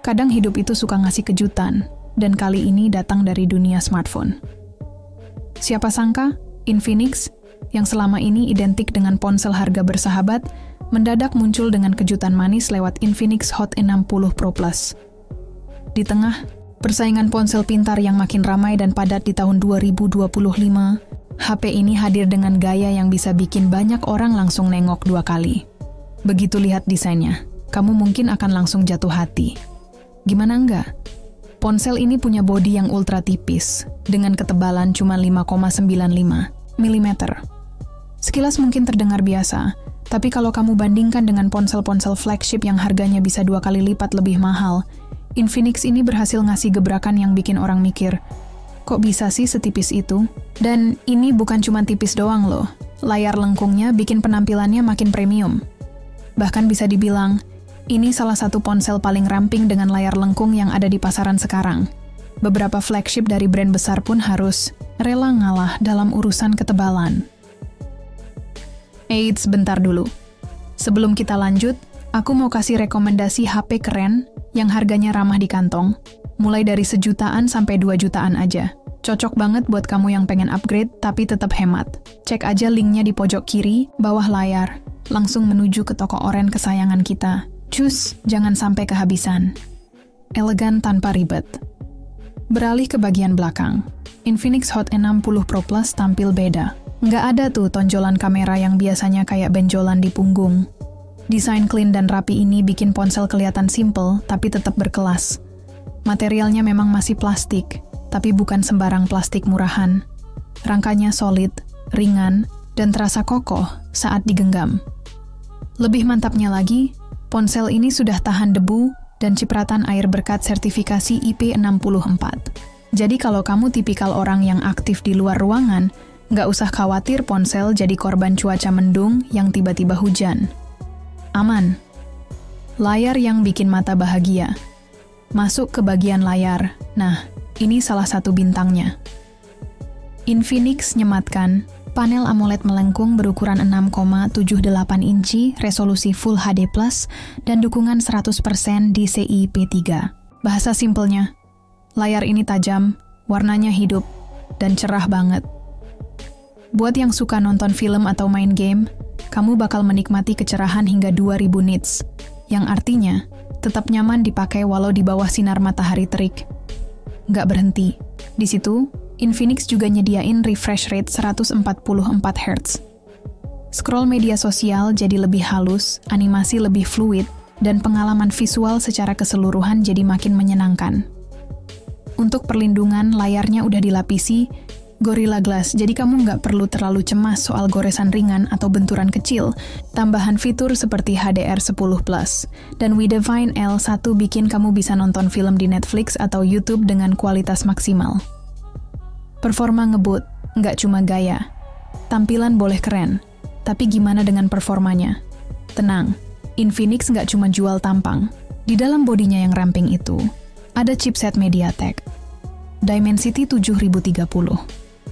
Kadang hidup itu suka ngasih kejutan, dan kali ini datang dari dunia smartphone. Siapa sangka, Infinix, yang selama ini identik dengan ponsel harga bersahabat, mendadak muncul dengan kejutan manis lewat Infinix Hot N60 Pro Plus. Di tengah persaingan ponsel pintar yang makin ramai dan padat di tahun 2025, HP ini hadir dengan gaya yang bisa bikin banyak orang langsung nengok 2 kali. Begitu lihat desainnya, kamu mungkin akan langsung jatuh hati. Gimana enggak? Ponsel ini punya bodi yang ultra tipis, dengan ketebalan cuma 5,95 mm. Sekilas mungkin terdengar biasa, tapi kalau kamu bandingkan dengan ponsel-ponsel flagship yang harganya bisa 2 kali lipat lebih mahal, Infinix ini berhasil ngasih gebrakan yang bikin orang mikir, kok bisa sih setipis itu? Dan ini bukan cuma tipis doang loh, layar lengkungnya bikin penampilannya makin premium. Bahkan bisa dibilang, ini salah satu ponsel paling ramping dengan layar lengkung yang ada di pasaran sekarang. Beberapa flagship dari brand besar pun harus rela ngalah dalam urusan ketebalan. Eits, bentar dulu. Sebelum kita lanjut, aku mau kasih rekomendasi HP keren yang harganya ramah di kantong, mulai dari 1 jutaan sampai 2 jutaan aja. Cocok banget buat kamu yang pengen upgrade tapi tetap hemat. Cek aja linknya di pojok kiri, bawah layar. Langsung menuju ke toko oren kesayangan kita. Cus, jangan sampai kehabisan. Elegan tanpa ribet. Beralih ke bagian belakang. Infinix Hot N60 Pro Plus tampil beda. Nggak ada tuh tonjolan kamera yang biasanya kayak benjolan di punggung. Desain clean dan rapi ini bikin ponsel kelihatan simple, tapi tetap berkelas. Materialnya memang masih plastik, tapi bukan sembarang plastik murahan. Rangkanya solid, ringan, dan terasa kokoh saat digenggam. Lebih mantapnya lagi, ponsel ini sudah tahan debu dan cipratan air berkat sertifikasi IP64. Jadi kalau kamu tipikal orang yang aktif di luar ruangan, nggak usah khawatir ponsel jadi korban cuaca mendung yang tiba-tiba hujan. Aman. Layar yang bikin mata bahagia. Masuk ke bagian layar. Nah, ini salah satu bintangnya. Infinix nyematkan panel AMOLED melengkung berukuran 6,78 inci, resolusi Full HD+, dan dukungan 100% DCI P3. Bahasa simpelnya, layar ini tajam, warnanya hidup, dan cerah banget. Buat yang suka nonton film atau main game, kamu bakal menikmati kecerahan hingga 2000 nits, yang artinya tetap nyaman dipakai walau di bawah sinar matahari terik. Nggak berhenti. Di situ, Infinix juga nyediain refresh rate 144 Hz. Scroll media sosial jadi lebih halus, animasi lebih fluid, dan pengalaman visual secara keseluruhan jadi makin menyenangkan. Untuk perlindungan, layarnya udah dilapisi Gorilla Glass, jadi kamu nggak perlu terlalu cemas soal goresan ringan atau benturan kecil. Tambahan fitur seperti HDR10+, dan Widevine L1 bikin kamu bisa nonton film di Netflix atau YouTube dengan kualitas maksimal. Performa ngebut, nggak cuma gaya. Tampilan boleh keren, tapi gimana dengan performanya? Tenang, Infinix nggak cuma jual tampang. Di dalam bodinya yang ramping itu, ada chipset MediaTek Dimensity 7030.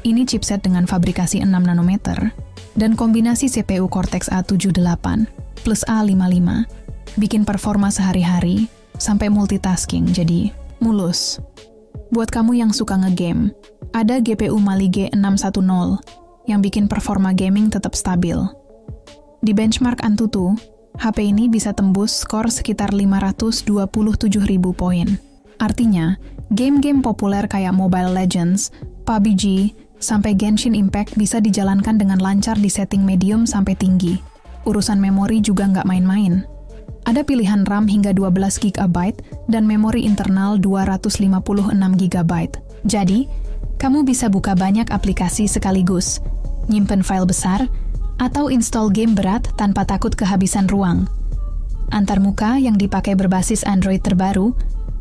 Ini chipset dengan fabrikasi 6 nanometer dan kombinasi CPU Cortex A78 plus A55 bikin performa sehari-hari sampai multitasking jadi mulus. Buat kamu yang suka ngegame, ada GPU Mali G610 yang bikin performa gaming tetap stabil. Di benchmark Antutu, HP ini bisa tembus skor sekitar 527.000 poin. Artinya, game-game populer kayak Mobile Legends, PUBG, sampai Genshin Impact bisa dijalankan dengan lancar di setting medium sampai tinggi. Urusan memori juga nggak main-main. Ada pilihan RAM hingga 12 GB dan memori internal 256 GB. Jadi, kamu bisa buka banyak aplikasi sekaligus, nyimpen file besar, atau install game berat tanpa takut kehabisan ruang. Antarmuka yang dipakai berbasis Android terbaru,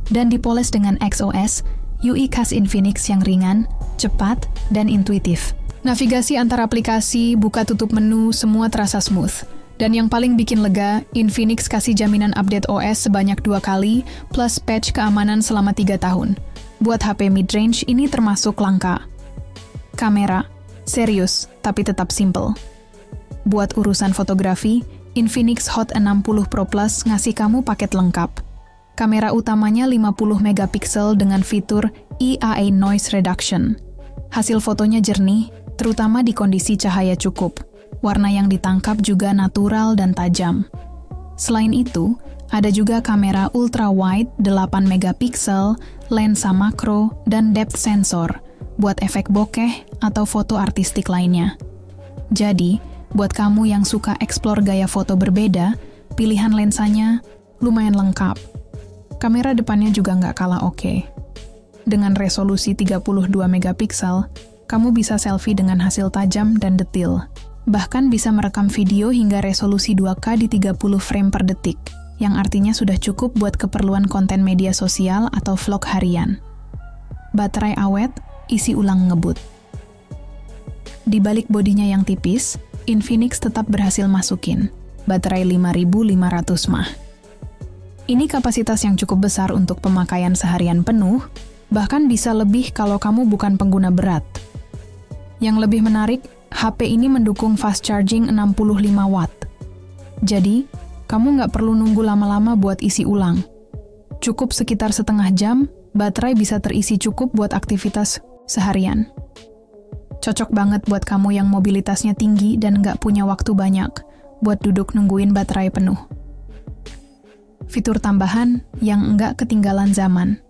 dan dipoles dengan XOS, UI khas Infinix yang ringan, cepat, dan intuitif. Navigasi antar aplikasi, buka tutup menu, semua terasa smooth. Dan yang paling bikin lega, Infinix kasih jaminan update OS sebanyak 2 kali, plus patch keamanan selama 3 tahun. Buat HP mid-range, ini termasuk langka. Kamera, serius, tapi tetap simple. Buat urusan fotografi, Infinix Hot N60 Pro Plus ngasih kamu paket lengkap. Kamera utamanya 50 megapiksel dengan fitur EIA Noise Reduction. Hasil fotonya jernih, terutama di kondisi cahaya cukup. Warna yang ditangkap juga natural dan tajam. Selain itu, ada juga kamera ultra-wide 8 megapiksel, lensa makro, dan depth sensor buat efek bokeh atau foto artistik lainnya. Jadi, buat kamu yang suka eksplor gaya foto berbeda, pilihan lensanya lumayan lengkap. Kamera depannya juga nggak kalah oke. Dengan resolusi 32 megapiksel, kamu bisa selfie dengan hasil tajam dan detil. Bahkan bisa merekam video hingga resolusi 2K di 30 frame per detik, yang artinya sudah cukup buat keperluan konten media sosial atau vlog harian. Baterai awet, isi ulang ngebut. Di balik bodinya yang tipis, Infinix tetap berhasil masukin baterai 5500 mAh. Ini kapasitas yang cukup besar untuk pemakaian seharian penuh, bahkan bisa lebih kalau kamu bukan pengguna berat. Yang lebih menarik, HP ini mendukung fast charging 65 watt. Jadi, kamu nggak perlu nunggu lama-lama buat isi ulang. Cukup sekitar setengah jam, baterai bisa terisi cukup buat aktivitas seharian. Cocok banget buat kamu yang mobilitasnya tinggi dan nggak punya waktu banyak buat duduk nungguin baterai penuh. Fitur tambahan yang nggak ketinggalan zaman.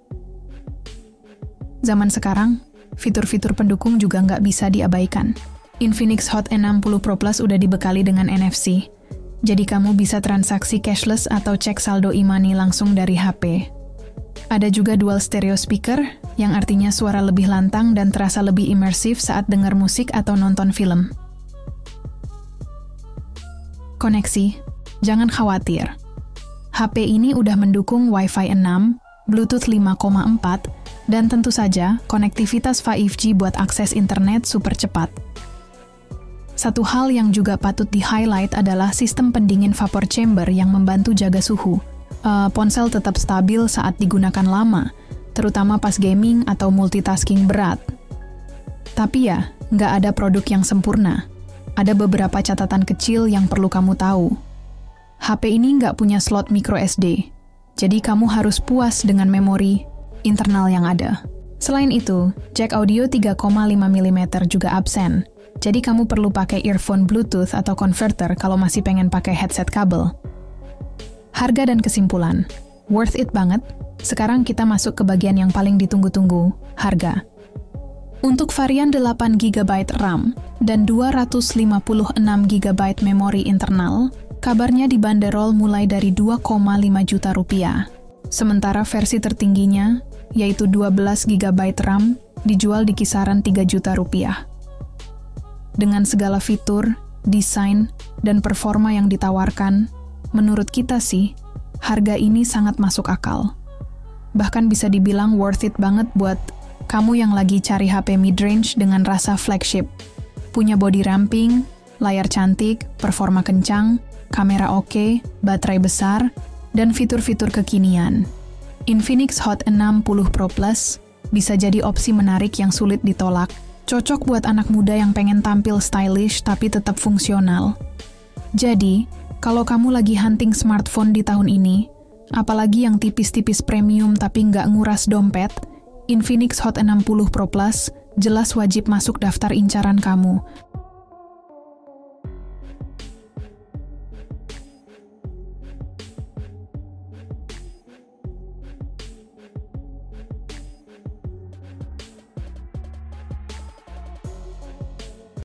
Zaman sekarang, fitur-fitur pendukung juga nggak bisa diabaikan. Infinix Hot N60 Pro Plus udah dibekali dengan NFC, jadi kamu bisa transaksi cashless atau cek saldo e-money langsung dari HP. Ada juga dual stereo speaker, yang artinya suara lebih lantang dan terasa lebih imersif saat dengar musik atau nonton film. Koneksi, jangan khawatir. HP ini udah mendukung Wi-Fi 6, Bluetooth 5.4, dan tentu saja konektivitas 5G buat akses internet super cepat. Satu hal yang juga patut di-highlight adalah sistem pendingin vapor chamber yang membantu jaga suhu. Ponsel tetap stabil saat digunakan lama, terutama pas gaming atau multitasking berat. Tapi ya, nggak ada produk yang sempurna. Ada beberapa catatan kecil yang perlu kamu tahu. HP ini nggak punya slot micro SD, jadi kamu harus puas dengan memori internal yang ada. Selain itu, jack audio 3,5 mm juga absen, jadi kamu perlu pakai earphone Bluetooth atau converter kalau masih pengen pakai headset kabel. Harga dan kesimpulan, worth it banget. Sekarang kita masuk ke bagian yang paling ditunggu-tunggu, harga. Untuk varian 8GB RAM dan 256GB memori internal, kabarnya dibanderol mulai dari 2,5 juta rupiah. Sementara versi tertingginya, yaitu 12GB RAM, dijual di kisaran 3 juta rupiah. Dengan segala fitur, desain, dan performa yang ditawarkan, menurut kita sih, harga ini sangat masuk akal. Bahkan bisa dibilang worth it banget buat kamu yang lagi cari HP mid-range dengan rasa flagship. Punya body ramping, layar cantik, performa kencang, kamera oke, baterai besar, dan fitur-fitur kekinian. Infinix Hot N60 Pro Plus bisa jadi opsi menarik yang sulit ditolak. Cocok buat anak muda yang pengen tampil stylish tapi tetap fungsional. Jadi, kalau kamu lagi hunting smartphone di tahun ini, apalagi yang tipis-tipis premium tapi nggak nguras dompet, Infinix Hot N60 Pro Plus jelas wajib masuk daftar incaran kamu.